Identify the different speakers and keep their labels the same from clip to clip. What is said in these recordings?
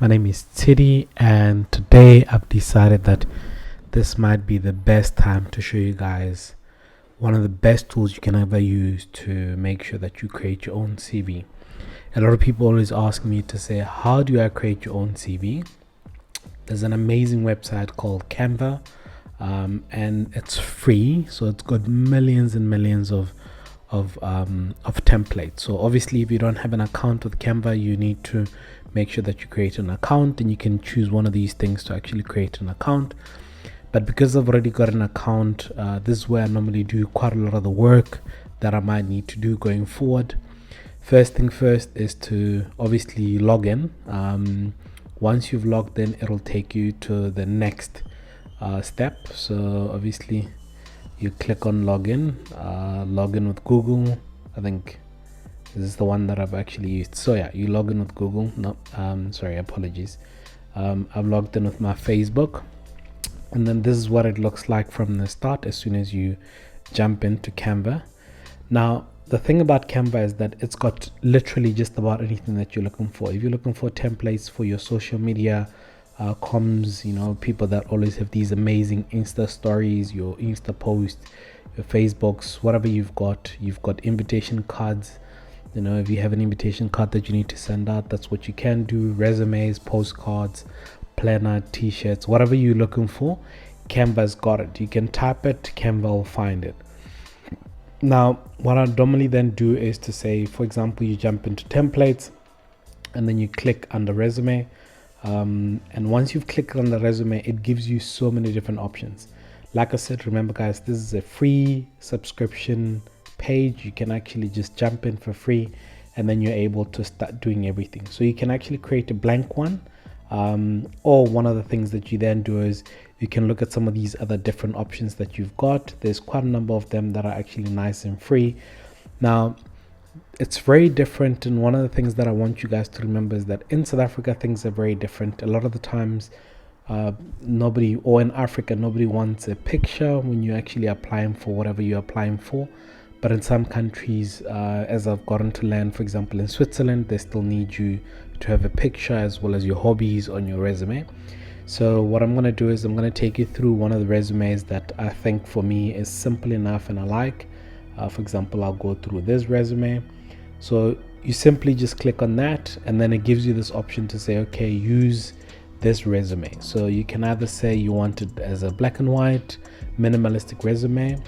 Speaker 1: My name is Tshidi, and today I've decided that this might be the best time to show you guys one of the best tools you can ever use to make sure that you create your own CV. A lot of people always ask me to say, how do I create your own CV? There's an amazing website called Canva, and it's free, so it's got millions and millions of templates. So obviously, if you don't have an account with Canva, you need to make sure that you create an account, and you can choose one of these things to actually create an account. But because I've already got an account, this is where I normally do quite a lot of the work that I might need to do going forward. First thing first is to obviously log in. Once you've logged in, it'll take you to the next step. So obviously you click on login with Google. I think this is the one that I've actually used. So yeah, you log in with Google. No, sorry, apologies. I've logged in with my Facebook, and then this is what it looks like from the start as soon as you jump into Canva. Now, the thing about Canva is that it's got literally just about anything that you're looking for. If you're looking for templates for your social media comms, people that always have these amazing Insta stories, your Insta posts, your Facebooks, whatever you've got invitation cards. If you have an invitation card that you need to send out, that's what you can do. Resumes, postcards, planner, t-shirts, whatever you're looking for, Canva's got it. You can type it, Canva will find it. Now, what I normally then do is to say, for example, you jump into templates and then you click under resume. And once you've clicked on the resume, it gives you so many different options. Like I said, remember guys, this is a free subscription page. You can actually just jump in for free, and then you're able to start doing everything. So you can actually create a blank one, or one of the things that you then do is you can look at some of these other different options that you've got. There's quite a number of them that are actually nice and free. Now, it's very different, and one of the things that I want you guys to remember is that in South Africa things are very different. A lot of the times nobody, or in Africa, nobody wants a picture when you're actually applying for whatever you're applying for. But in some countries, as I've gotten to learn, for example in Switzerland, they still need you to have a picture as well as your hobbies on your resume. So what I'm going to do is I'm going to take you through one of the resumes that I think for me is simple enough and I like. For example, I'll go through this resume. So you simply just click on that, and then it gives you this option to say, okay, use this resume. So you can either say you want it as a black and white minimalistic resume,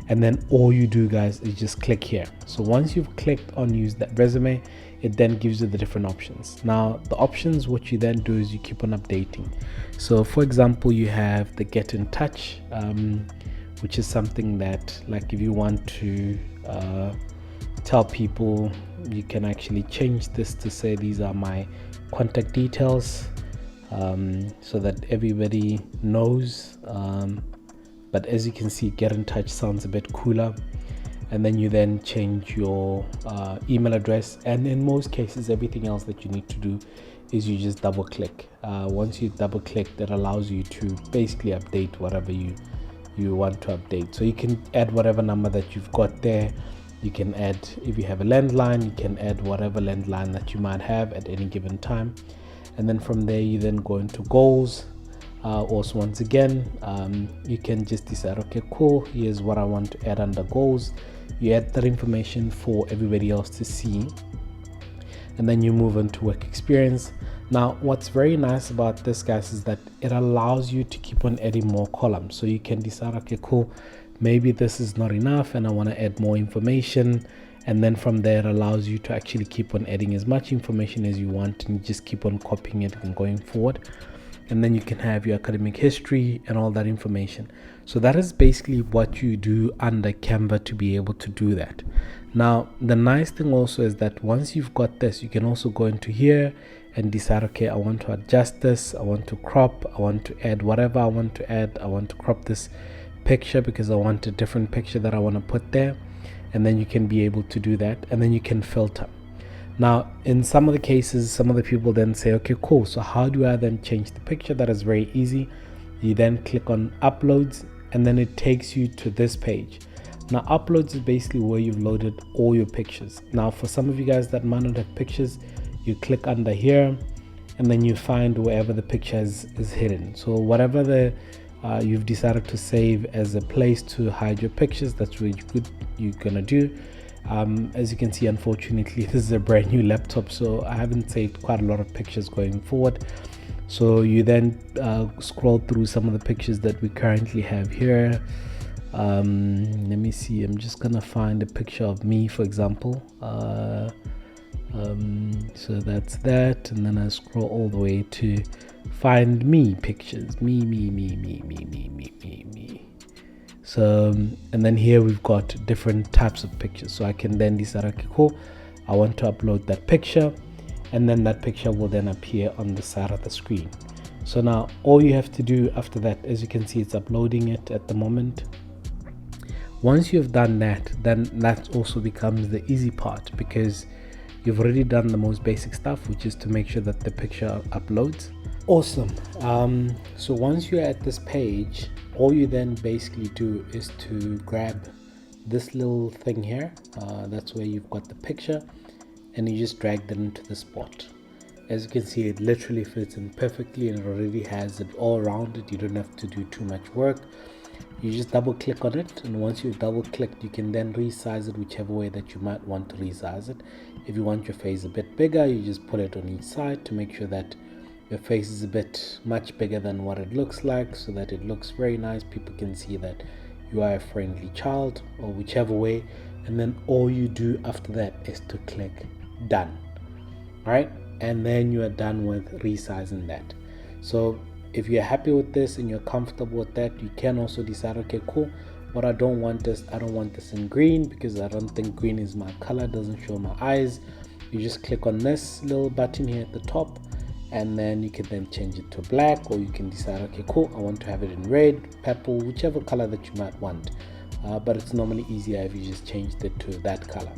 Speaker 1: and then all you do guys is just click here. So once you've clicked on use that resume, it then gives you the different options. Now the options, what you then do is you keep on updating. So for example, you have the get in touch, which is something that, like, if you want to tell people, you can actually change this to say these are my contact details, so that everybody knows. But as you can see, get in touch sounds a bit cooler. And then you then change your email address, and in most cases everything else that you need to do is you just double click. Once you double click, that allows you to basically update whatever you want to update. So you can add whatever number that you've got there. You can add, if you have a landline, you can add whatever landline that you might have at any given time. And then from there you then go into goals. Also, once again, you can just decide, okay, cool, here's what I want to add under goals. You add that information for everybody else to see, and then you move on to work experience. Now what's very nice about this, guys, is that it allows you to keep on adding more columns. So you can decide, okay, cool, maybe this is not enough and I want to add more information, and then from there it allows you to actually keep on adding as much information as you want, and you just keep on copying it and going forward. And then you can have your academic history and all that information. So that is basically what you do under Canva to be able to do that. Now the nice thing also is that once you've got this, you can also go into here and decide, okay, I want to adjust this, I want to crop, I want to add whatever I want to add, I want to crop this picture because I want a different picture that I want to put there. And then you can be able to do that, and then you can filter. Now in some of the cases, some of the people then say, okay, cool, so how do I then change the picture? That is very easy. You then click on uploads, and then it takes you to this page. Now uploads is basically where you've loaded all your pictures. Now for some of you guys that might not have pictures, you click under here, and then you find wherever the picture is hidden. So whatever the you've decided to save as a place to hide your pictures, that's what you're gonna do. As you can see, unfortunately this is a brand new laptop, so I haven't saved quite a lot of pictures going forward. So you then scroll through some of the pictures that we currently have here. Let me see, I'm just gonna find a picture of me, for example. So that's that, and then I scroll all the way to find me pictures. Me. So and then here we've got different types of pictures, so I can then decide, okay, cool, I want to upload that picture, and then that picture will then appear on the side of the screen. So now all you have to do after that, as you can see, it's uploading it at the moment. Once you've done that, then that also becomes the easy part, because you've already done the most basic stuff, which is to make sure that the picture uploads. Awesome. So once you're at this page, all you then basically do is to grab this little thing here. That's where you've got the picture, and you just drag that into the spot. As you can see, it literally fits in perfectly, and it already has it all around it. You don't have to do too much work. You just double click on it, and once you've double clicked, you can then resize it whichever way that you might want to resize it. If you want your face a bit bigger, you just put it on each side to make sure that your face is a bit much bigger than what it looks like, so that it looks very nice. People can see that you are a friendly child, or whichever way. And then all you do after that is to click done. All right, and then you are done with resizing that. So if you're happy with this and you're comfortable with that, you can also decide, okay, cool, what I don't want this in green, because I don't think green is my color, doesn't show my eyes. You just click on this little button here at the top, and then you can then change it to black, or you can decide, okay, cool, I want to have it in red, purple, whichever color that you might want. But it's normally easier if you just changed it to that color.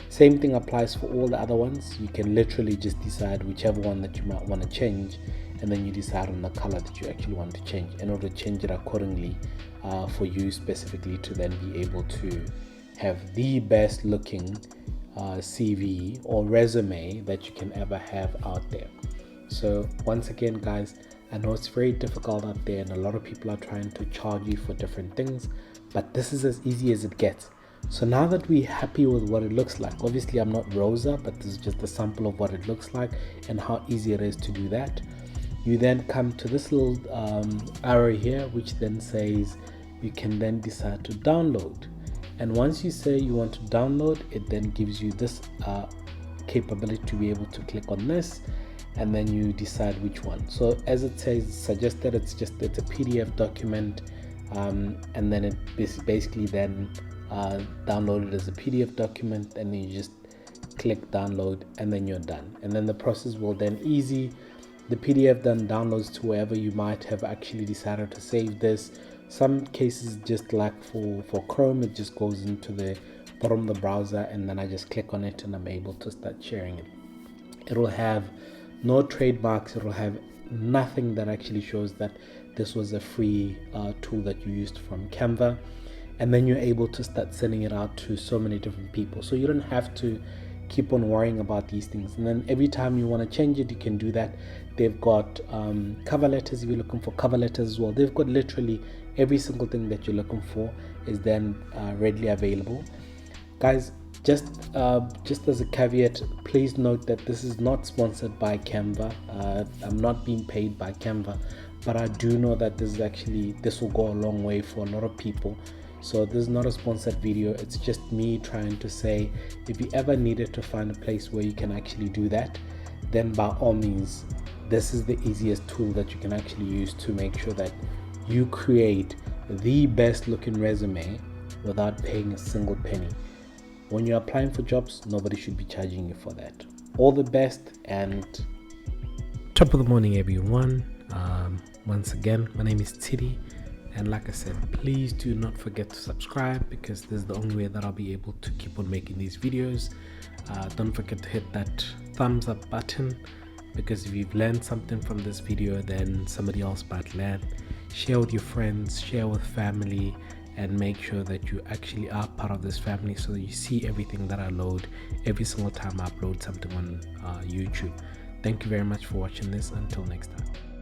Speaker 1: Same thing applies for all the other ones. You can literally just decide whichever one that you might want to change, and then you decide on the color that you actually want to change in order to change it accordingly for you specifically, to then be able to have the best looking CV or resume that you can ever have out there. So once again, guys, I know it's very difficult out there, and a lot of people are trying to charge you for different things, but this is as easy as it gets. So now that we're happy with what it looks like, obviously I'm not Rosa, but this is just a sample of what it looks like and how easy it is to do that. You then come to this little arrow here, which then says you can then decide to download. And once you say you want to download, it then gives you this capability to be able to click on this, and then you decide which one. So as it says, suggested, it's a PDF document, and then it basically then download it as a PDF document, and then you just click download, and then you're done. And then the process will then easy. The PDF then downloads to wherever you might have actually decided to save this. Some cases, just like for Chrome, it just goes into the bottom of the browser, and then I just click on it and I'm able to start sharing it. It will have no trademarks, it will have nothing that actually shows that this was a free tool that you used from Canva. And then you're able to start sending it out to so many different people, so you don't have to keep on worrying about these things. And then every time you want to change it, you can do that. They've got cover letters. If you're looking for cover letters as well, they've got literally every single thing that you're looking for is then readily available. Guys, just as a caveat, please note that this is not sponsored by Canva. I'm not being paid by Canva, but I do know that this will go a long way for a lot of people. So this is not a sponsored video. It's just me trying to say, if you ever needed to find a place where you can actually do that, then by all means, this is the easiest tool that you can actually use to make sure that you create the best looking resume without paying a single penny. When you're applying for jobs, nobody should be charging you for that. All the best, and top of the morning, everyone. Once again, my name is Tshidi. And like I said, please do not forget to subscribe, because this is the only way that I'll be able to keep on making these videos. Don't forget to hit that thumbs up button, because if you've learned something from this video, then somebody else might learn. Share with your friends, share with family, and make sure that you actually are part of this family, so that you see everything that I load every single time I upload something on YouTube. Thank you very much for watching this. Until next time.